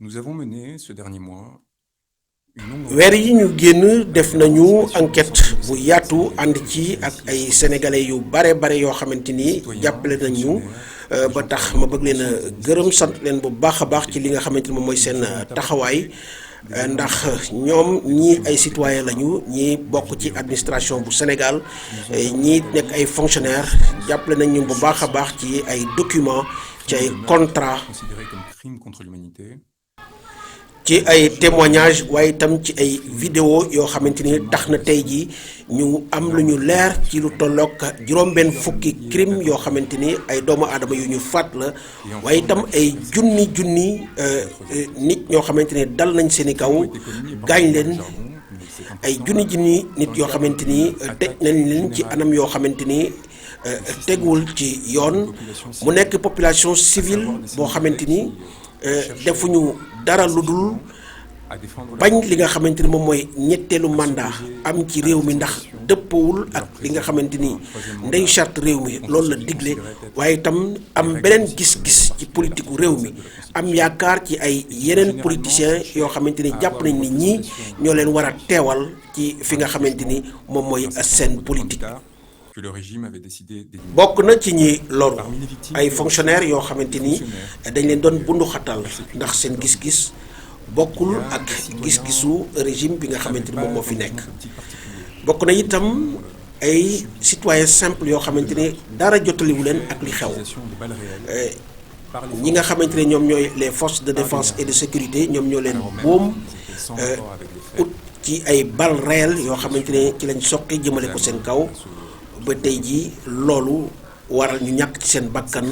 Nous avons mené ce dernier mois une longue weer yi ñu génn def nañu enquête bu enquête yaatu ànd ci ak ay sénégalais yu bare yoo xamante ni jàppale nañu ba tax ma bëgg leen a gërëm sant leen bu baax a baax ci li nga xamante ni moom mooy seen taxawaay ndax ñoom ñii ay citoyen lañu ñii bokk ci administration bu Sénégal ñii nekk ay fonctionnaires jàppale nañu bu baax a baax ci ay documents ci ay contrats. considéré comme crime contre l'humanité. ci ay témoignages waaye itam ci ay vidéo yoo xamante ni tax na tey jii ñu am lu ñu leer ci lu tolloog juróom-benn fukki crime yoo xamante ni ay doomu aadama yu ñu faat la waaye itam ay junni nit ñoo xamante ni dal nañ seeni kaw gaañ leen ay junni nit yoo xamante ni tëj nañ leen ci anam yoo xamante ni teguwul ci yoon mu nekk population civile boo xamante ni defuñu dara lu dul bañ li nga xamante ni moom mooy ñetteelu mandat am ci réew mi ndax dëppawul ak li nga xamante ni ndeyu charte réew mi loolu la digle waaye itam am beneen gis-gis ci politiku réew mi am yaakaar ci ay yeneen politiciens yoo xamante ni jàpp nañ ni ñii ñoo leen war a teewal ci fi nga xamante ni moom mooy seen politique. Que le régime avait décidé d'éliminer. bokk na ci ñi loru ay fonctionnaires yoo xamante ni dañ leen doon bundu xatal ndax seen gis-gis bokkul ak gis-gisu régime bi nga xamante ni moom moo fi nekk. bokk na itam ay citoyens simples yoo xamante ni dara jotaliwu leen ak li xew ñi nga xamante ne ñoom ñooy les forces de défense et de sécurité ñoom ñoo leen boom ut ci ay balles réelles yoo xamante ne ci lañ soqi jëmale ko seen kaw. ba tey jii loolu waral ñu ñàkk ci seen bakkan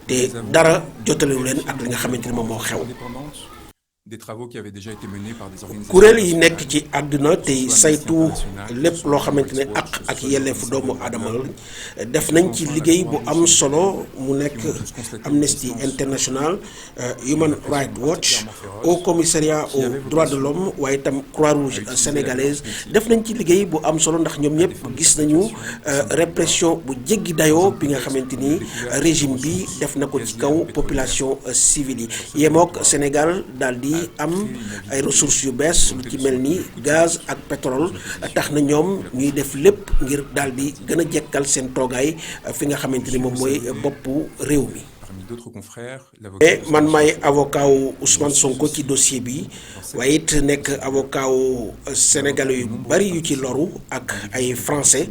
te dara jotalewu leen ak li nga xamante ni moom moo xew. Des travaux qui avaient déjà été menés par des organisations. kuréel yi nekk ci àdduna tey saytu lépp loo xamante ne ak yelleefu doomu aadama la def nañ ci liggéey bu am solo mu nekk Amnesty International, Human Rights Watch, Haut Commissariat aux droits de l'homme waaye itam Croix-Rouge sénégalaise def nañ ci liggéey bu am solo ndax ñoom ñëpp gis nañu répression bu jéggi dayoo bi nga xamante ni régime bi def na ko ci kaw population civile yi yemook Sénégal daal di am ay ressources yu bees lu ci mel ni gaz ak pétrole tax na ñoom ñuy def lépp ngir daal di gën a jekkal seen toogaay fi nga xamante ni moom mooy boppu réew mi. man may avocat wu Ousmane Sonko ci dossier bi waaye it nekk avocat wu sénégalais yu bari yu ci loru ak ay français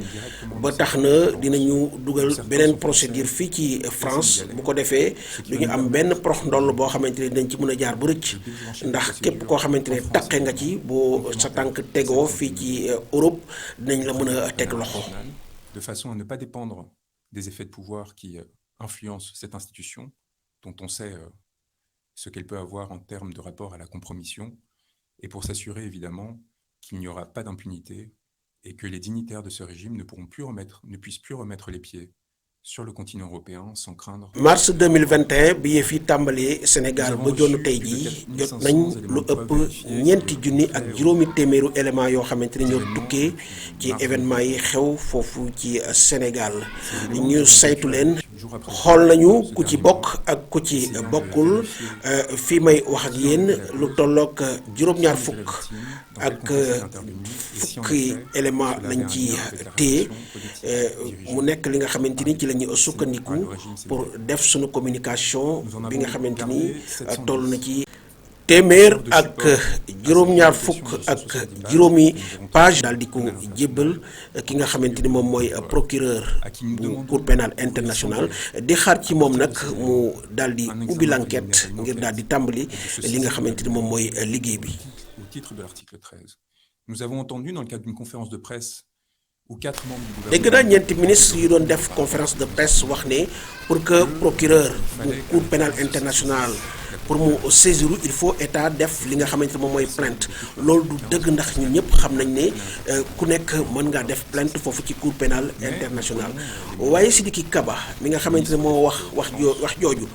ba tax na dinañu dugal beneen procédure fii ci France bu ko defee du ñu am benn prox ndoll boo xamante ne dañ ci mën a jaar bu rëcc ndax képp koo xamante ne taqe nga ci boo sa tànk tegoo fii ci Europe dinañ la mën a teg loxo. De façon à ne pas dépendre des effets de pouvoir qui influence cette institution, dont on sait ce qu'elle peut avoir en termes de rapport à la compromission, et pour s'assurer évidemment qu'il n'y aura pas d'impunité et que les dignitaires de ce régime ne puissent plus remettre les pieds sur le continent européen sans craindre. mars 2021 bi yëf yi tàmbalee Sénégal ba jonn tey jii jot nañ lu ëpp ñeenti junni ak juróomi téeméeru élément yoo xamante ni ñoo tukkee ci événement yi xew foofu ci Sénégal ñu saytu leen xool nañu ku ci bokk ak ku ci bokkul fii may wax ak yéen lu tolloog juróom-ñaar fukk ak fukki élément lañ ci téye mu nekk li nga xamante ni ci la ñu sukkandiku pour def suñu communication bi nga xamante ni toll na ci téeméer ak juróom-ñaar fukk ak juróomi page daal di ko jébbal ki nga xamante ni moom mooy procureur bu cour pénale internationale di xaar ci moom nag mu daal di ubbi l'enquête ngir daal di tàmbali li nga xamante ni moom mooy liggéey bi. Au titre de l'article 13, nous avons entendu dans le cadre d'une conférence de presse où 4 membres du gouvernement. dégg naa ñeenti ministre yu doon def conférence de presse wax ne pour que procureur bu cour pénale internationale pour mu saisir il faut état def li nga xamante ne moom mooy plainte loolu du dëgg ndax ñun ñëpp xam nañ ne ku nekk mën ngaa def plainte foofu ci cour pénale internationale waaye Sidiki Kaba mi nga xamante ne moo wax jooju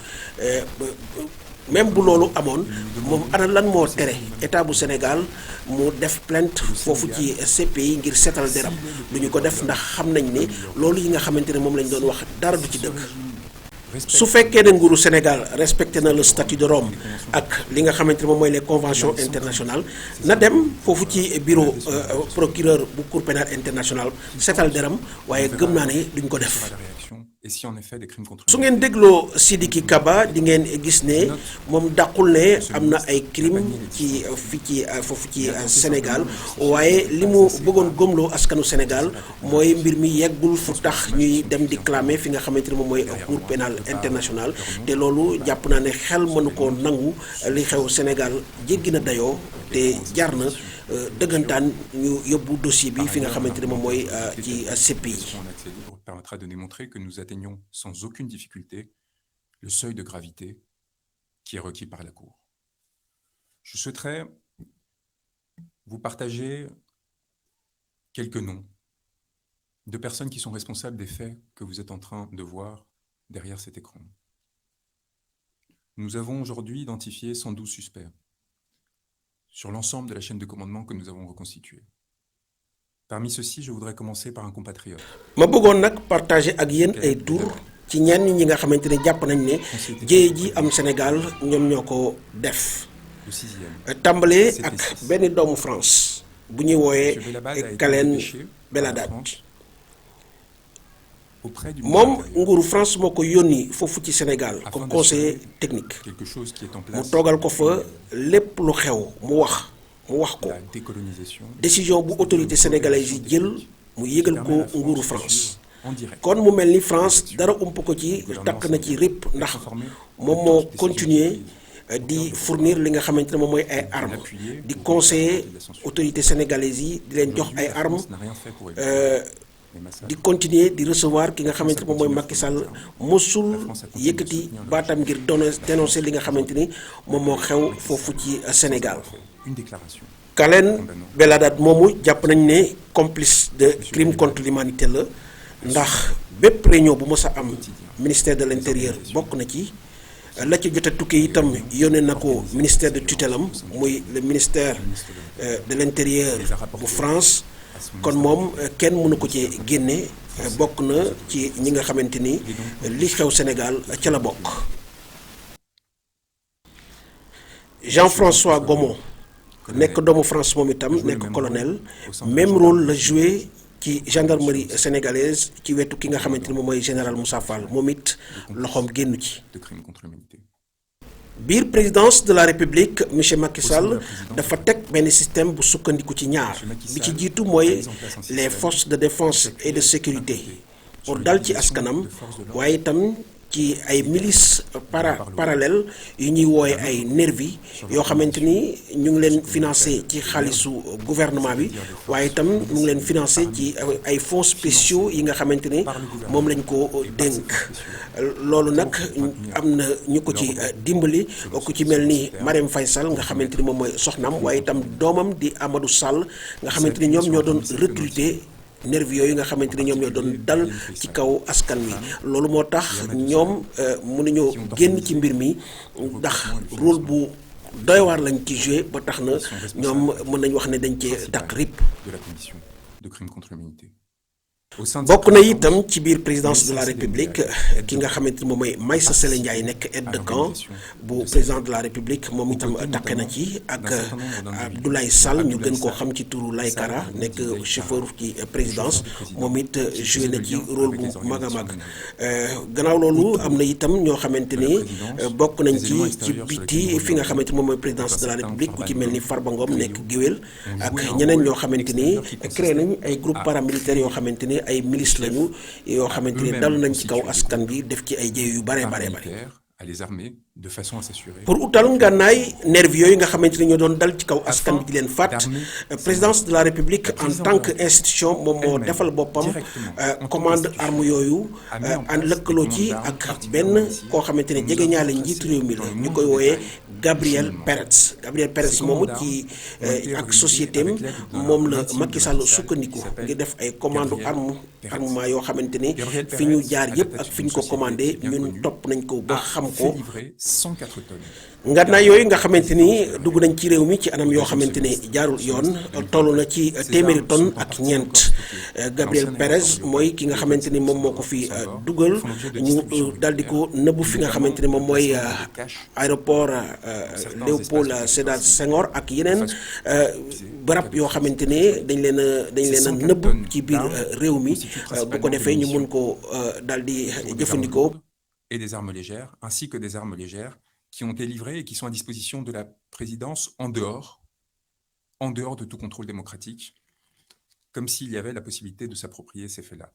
même bu loolu amoon moom ana lan moo tere état bu Sénégal mu def plainte foofu ci CPI ngir seetal deram du ñu ko def ndax xam nañ ne loolu yi nga xamante ne moom lañ doon wax dara du ci dëgg. su fekkee ne nguuru Sénégal respecté na le statut de Rome ak li nga xamante ne moom mooy les conventions internationales na dem foofu ci bureau procureur bu cour pénale internationale seetal deram waaye gëm naa ne duñ ko def. su ngeen dégloo Sidiki Kaba di ngeen gis ne moom dàqul ne am na ay crime ci foofu ci Sénégal waaye li mu bëggoon gëmloo askanu Sénégal mooy mbir mi yeggul fu tax ñuy dem di clamer fi nga xamante ne moom mooy cour pénale internationale te loolu jàpp naa ne xel mënu ko nangu li xew Sénégal jéggi na dayoo te jar na dëggantaan ñu yóbbu dossier bi fi nga xamante ne moom mooy ci CPI. Permettra de démontrer que nous atteignons sans aucune difficulté le seuil de gravité qui est requis par la Cour. Je souhaiterais vous partager quelques noms de personnes qui sont responsables des faits que vous êtes en train de voir derrière cet écran. Nous avons aujourd'hui identifié 112 suspects sur l'ensemble de la chaîne de commandement que nous avons reconstituée. Parmi ceux-ci, je voudrais commencer par un compatriote. ma bëggoon nag partager ak yéen ay tur ci ñenn ñi nga xamante ne jàpp nañ ne jéye ji am Sénégal ñoom ñoo ko def. tàmbalee ak benn doomu France bu ñuy wooyee Kalen Belladad. moom nguuru France moo ko yónni foofu ci Sénégal comme conseiller technique mu toogal ko fa lépp lu xew mu wax ko décision bu autorité sénégalaise yi jël mu yëgal ko nguuru France kon mu mel ni France dara ump ko ci takk na ci rip ndax moom moo continuer di fournir li nga xamante ne moom mooy ay armes di conseiller autorité sénégalaise yi di leen jox ay armes di continuer di recevoir ki nga xamante ne moom mooy Macky Sall mosul yëkkati baatam ngir dénoncer li nga xamante ni moom moo xew foofu ci Sénégal. Kalen Belladad moomu jàpp nañ ne complice de crime contre l'humanité la ndax bépp réunion bu mës a am ministère de l'intérieur bokk na ci la ci jot a tukkee itam yónnee na ko ministère de tutelle am muy le ministère de l'intérieur bu France kon moom kenn mënu ko ci génne bokk na ci ñi nga xamante ni li xew Sénégal ca la bokk. Jean-François Gomon nekk doomu France moom itam nekk colonel même rôle la joué ci gendarmerie sénégalaise ci wetu ki nga xamante ni moom mooy général Moussa Fall moom it loxoom génn ci. biir présidence de la République monsieur Macky Sall dafa teg benn système bu sukkandiku ci ñaar bi ci jiitu mooy les forces de défense et de sécurité pour dal ci askanam waaye itam ci ay milices parallèles yu ñuy wooye ay nervi yoo xamante ni ñu ngi leen financé ci xaalisu gouvernement bi waaye itam ñu ngi leen financé ci ay fonds spéciaux yi nga xamante ni moom lañ ko dénk loolu nag am na ñu ko ci dimbali ku ci mel ni Marème Faye Sall nga xamante ni moom mooy soxnaam waaye itam doomam di Amadou Sall nga xamante ni ñoom ñoo doon recruter nervi yooyu nga xamante ni ñoom ñoo doon dal ci kaw askan wi loolu moo tax ñoom mënuñoo génn ci mbir mi ndax rôle bu doy waar lañ ci joué ba tax na ñoom mën nañu wax ne dañ cee dàq rip. bokk na itam ci biir présidence de la République ki nga xamante ni moom mooy Maïssa Sélé Ndiaye nekk aide de camp bu président de la République moom itam taqe na ci ak Abdoulaye Sall ñu gën koo xam ci turu Laykara nekk chauffeur ci présidence moom it joué na ci rôle bu mag a mag gannaaw loolu am na itam ñoo xamante ni bokk nañ ci biti fi nga xamante ni moom mooy présidence de la République ku ci mel ni Farba Ngom nekk géwél ak ñeneen ñoo xamante ni créé nañ ay groupe paramilitaires yoo xamante ni ay milices lañu yoo xamante ni dal nañ ci kaw askan bi def ci ay jéey yu bare. pour utal ngànnaay nervi yooyu nga xamante ni ñoo doon dal ci kaw askan bi di leen faat présidence de la République en tant que institution moom moo defal boppam commande arme yooyu an lëkkaloo ci ak benn koo xamante ne jege ñaale njiitu réew mi la ñu koy wooyee Gabriel Peretz moomu ci ak société am moom la Macky Sall sukkandiku ngir def ay commande arme armement yoo xamante ni fi ñu jaar yëpp ak fi ñu ko commandé ñun topp nañ ko ba xam ko. ngànnaay yooyu nga xamante ni dugg nañ ci réew mi ci anam yoo xamante ni jaarul yoon toll na ci téeméeri tonnes ak ñeent. Gabriel Pérez mooy ki nga xamante ni moom moo ko fi dugal ñu daal di ko nëbb fi nga xamante ni moom mooy aéroport Léopold Sédar Senghor ak yeneen barab yoo xamante ne dañ leen a nëbb ci biir réew mi bu ko defee ñu mun ko daal di jëfandikoo. Et des armes légères ainsi que des armes légères qui ont été livrées et qui sont à disposition de la présidence en dehors de tout contrôle démocratique, comme s'il y avait la possibilité de s'approprier ces faits-là.